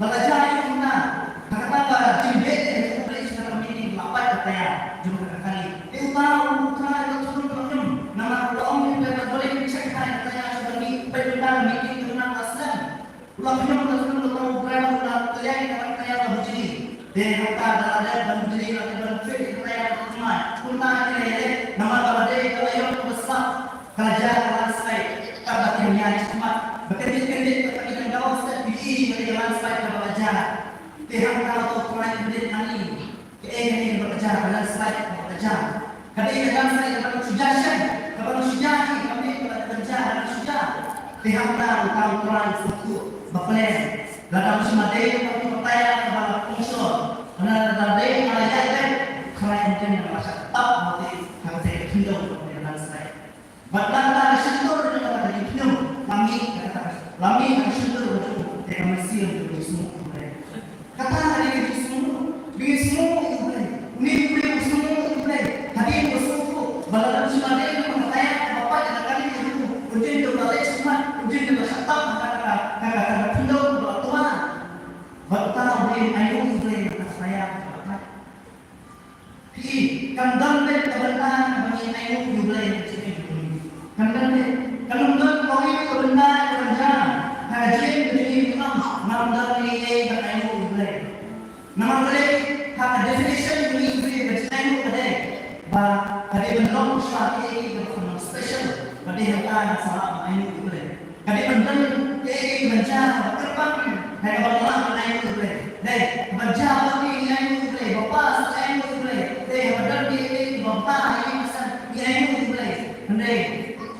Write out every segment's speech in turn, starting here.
belajar itu mana? Kata jembet yang boleh secara meeting lapat katanya jumpa kali. Utara itu turun turun. Nama orang yang boleh cek katanya sudah di perbedaan meeting dengan asal. Ulang tahu berapa katanya lah begini. Dia kata ada begini ada fit katanya semua. Utara ini nama berada kalau yang besar kerja selesai. Kabarnya cemat. Bekerja kita gawas PPE dari landscape bekerja. Tiang kalau pemain berdiri kali, keingin bekerja landscape bekerja. Kadang landscape kalau suggestion, kalau suggestion kami bekerja dan sudah. Tiang kalau pemain satu berplan. Dalam semua day kami bertanya kepada unsur. Dalam day kalau jadi kerana mungkin merasa tetap mati kami hidup di landscape. Berlangganan sentuh dengan kata hidup. Lami akan syukur betul dengan Mesir untuk semua boleh. Kata hari ini semua itu boleh. Ini boleh semua itu boleh. Hari ini bersuku balapan semua ini mengatakan bapa jangan kali itu ujian itu balik semua ujian itu bersatap kata pindah buat Tuhan. Bapa boleh ayu boleh kata saya. Hi kandang dan kebenaran bagi ayu boleh kandang kalau kau ini kebenaran Haji menjadi imam dari dan ilmu boleh. Nama boleh hak definition ini boleh berjalan boleh. Bah hari benar usaha ini berfungsi special. Pada yang salah ilmu boleh. Hari benar ini berjalan terbang. Hari Allah ilmu boleh. Deh berjalan ini ilmu boleh. Bapa ilmu boleh. Deh benar ini bapa ini macam ilmu boleh. Deh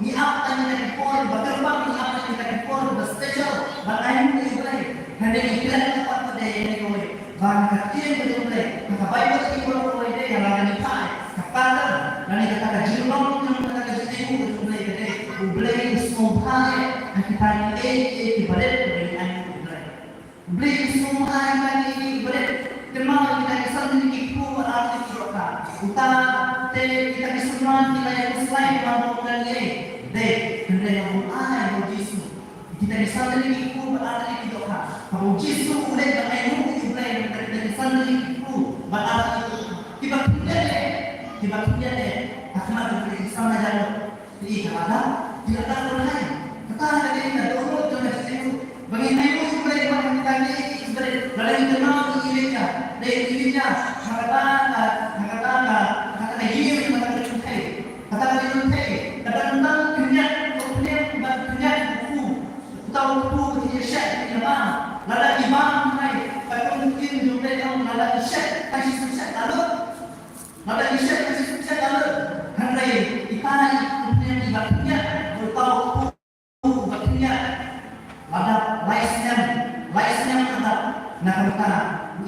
ni apa yang kita pun berterbang ni apa yang kita pun berspesial bahkan ini boleh hendak kita dapat pada ini boleh bahkan kecil boleh maka baik bagi boleh deh yang lain dipakai kepada dan kita kata jirom yang kita kata jirom boleh deh boleh semua kita ini ibadat boleh boleh semua ini ibadat kenal kita sendiri ibu arti kita utara kita semua kita yang selain mampu dan deh, hendak yang mulai Yesus. Kita di sana ini ibu berada di doa. Kalau Yesus boleh dengan ilmu boleh dari sana ini ibu berada di tiba deh. Akhirnya kita di sana jalan. Jadi tidak ada lain. Kata tadi kita dulu jangan situ. Bagaimana ibu boleh dengan kita ini boleh dalam kenal dirinya. Deh dirinya kata ini kata cukai. Kata cukai. Kata tentang tahu buku dia syek di mana, lada imam naik, kalau mungkin jumlah yang lada syek kasih syek lada syek kasih syek hendak ikan yang dibaginya bertahu buku baginya, lada laisnya kata, nak kata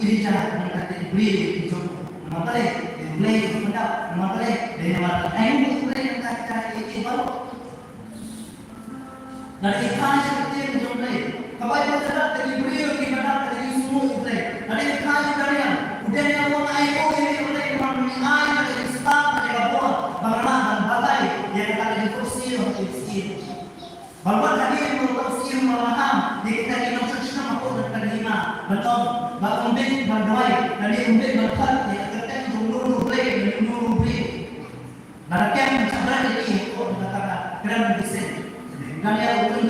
ini cara mereka dibeli hidup, nama beli benda, nama dengan ilmu boleh kata ini baru. Dari ikan seperti yang jumlah, kalau kita tidak dari beliau kita dari semua jumlah. Dari ikan dari yang udah yang mau air ini boleh air dari start dari bawah, bagaimana dan batai yang kita di kursi atau kursi. Bapak tadi yang kursi memaham, kita di nomor sistem aku dan lima betul. Bapak umbit berdoai, dari umbit berkat yang kita dulu boleh. Dari yang mencabar ini, aku berkata keren desain. Dan yang bukan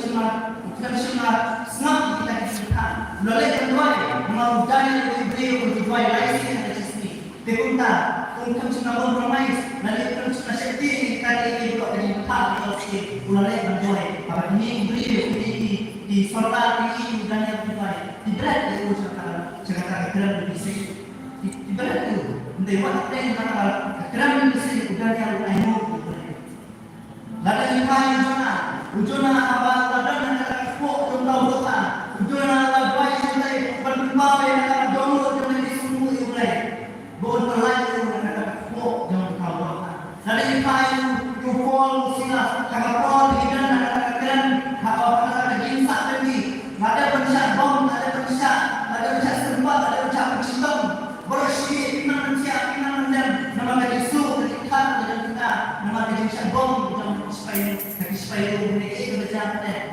cuma senang kita kisahkan. Melalui berdoa, mengaudai beliau berdoa lain ada di sini. Dikunta, bukan cuma kompromis, melalui bukan cuma sekti kita ini juga dari hal atau sikit. Melalui berdoa, apa ini beliau di solat ini dan yang berdoa. Di berat itu sekarang keram di sini. Di berat itu, mendewa apa yang nakal keram di sini dan yang lain. Lalu yang mana? Ujuna abang badan yang akan kok tentang dosa. Ujuna baik sampai berdoa yang akan download dengan semua itu boleh. Bukan berlaku yang akan kok jangan tahu dosa. Lalu itu kupol sila kapal di dalam akan apa kata jinsak tadi. Ada pencak bom, ada pencak serempat, ada pencak pencak bersih iman nama Yesus ketika dengan kita nama pencak bom supaya mereka itu berjalan.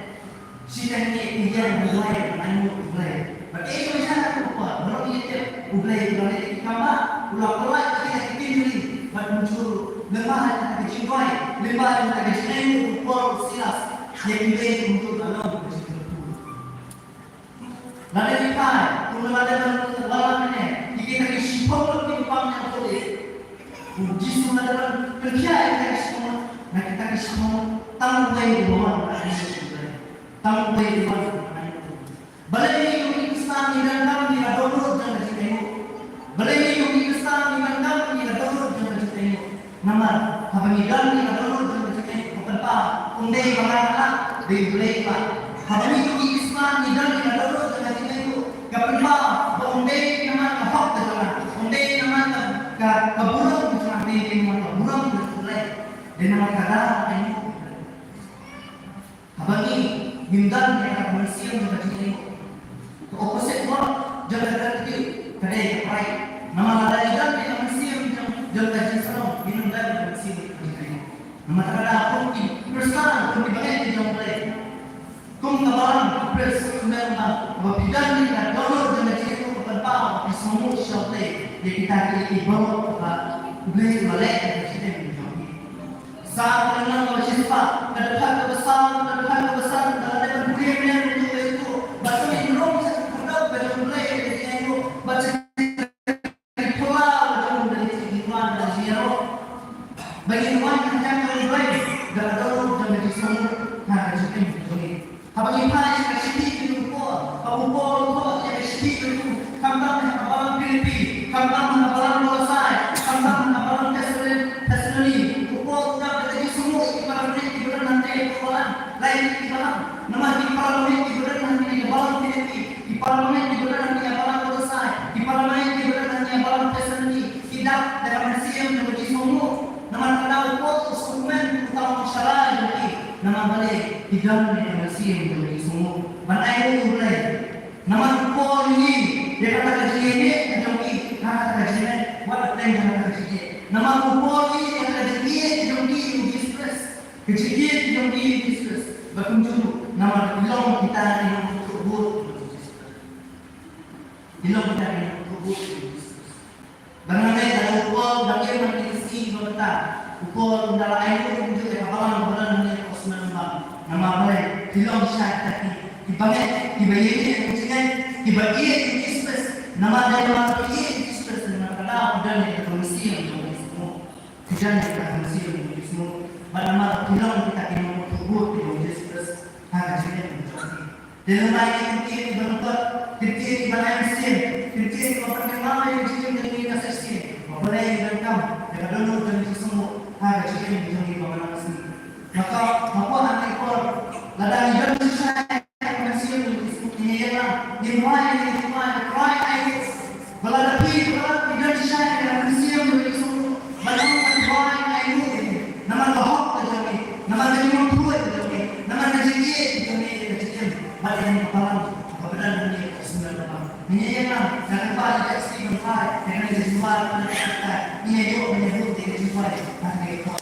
Sidang ini yang mulai, mulai. Bagaimana ublay ublay kama ulang pelai kita kini buat muncul lemah yang kita cintai lemah yang kita cintai upor silas yang kita untuk dalam lalu kita kemudian lawan ini kita kisipol di pangkat itu Jisu dalam kerja kita semua nah kita semua tanggung di bawah tanggung di bawah balai yung Islam ni dalam ni adorot dan kita balai yung Islam ni dalam ni adorot dan kita nama habanidan ni adorot dan kita apa undai bangala di balai pa habani yung Islam ni dalam ni adorot dan kita kapapa undai nama hak dalam undai nama kaburang macam ni nama kaburang betul dan nama kata ini habani hindan yang manusia dan kita opposite one jalan kiri kedai right nama ada ikan di Malaysia jalan kaki serong minum dari Malaysia nama tak ada pun di persamaan pun dibangun di jalan lain kum tabaran pres memang berbidan ni dan dollar jalan kiri itu berapa di semua shop lain yang kita kiri bawa beli balik dan kita menjual saat menang bersifat kedepan kebesar dalam budaya yang itu bahasa Indonesia baca pola dalam dari kehidupan dan ziarah bagi orang yang jangan baik dan dalam dari semua hal yang ini apa yang paling sedikit itu apa pun yang sedikit itu kambang abalan Filipin kambang abalan Malaysia kambang abalan Tasmania upor sudah dari semua ibarat ibarat nanti pola lain ibarat nama di parlemen ibarat nanti di abalan Filipin di parlemen ibarat nanti abalan di parlemen di bulan yang baru tersendi tidak dalam Malaysia menjadi semua nama kenal pun instrumen utama masyarakat jadi nama balik tidak dalam Malaysia menjadi semua banai itu mulai nama pun ini dia kata kaji ini jadi kata kaji ini buat apa yang kata kaji ini nama pun ini dia kata kaji ini jadi distress kaji ini jadi distress berkunjung nama bilang kita yang tersebut bilang kita yang Bagaimana dalam upol bagaimana diisi berita upol dalam air itu juga kapalan bulan ini kosmen bang nama baik bilang syaitan tadi dibangun dibayar kucingan dibayar dispers nama dalam dibayar dispers nama kalau dan yang komisi yang semua kerjaan yang komisi yang semua nama bilang kita kena tubuh dispers harga jadi dalam air itu dibentuk kecil banyak mesin kecil orang yang yang kecil dari kasih boleh direkam dengan dulu dan semua harga kecil di bawah mesin maka apa anak ekor ladang dan saya mesin ini ialah dimulai cry air balada pi balada dan saya dengan mesin dari semua balada cry air nama bahok terjadi nama dari tua terjadi nama dari ini kecil balik yang kepala kebenaran dunia ini ialah jangan pada ekstrim yang dengan jumlah ini juga menyebut dengan jumlah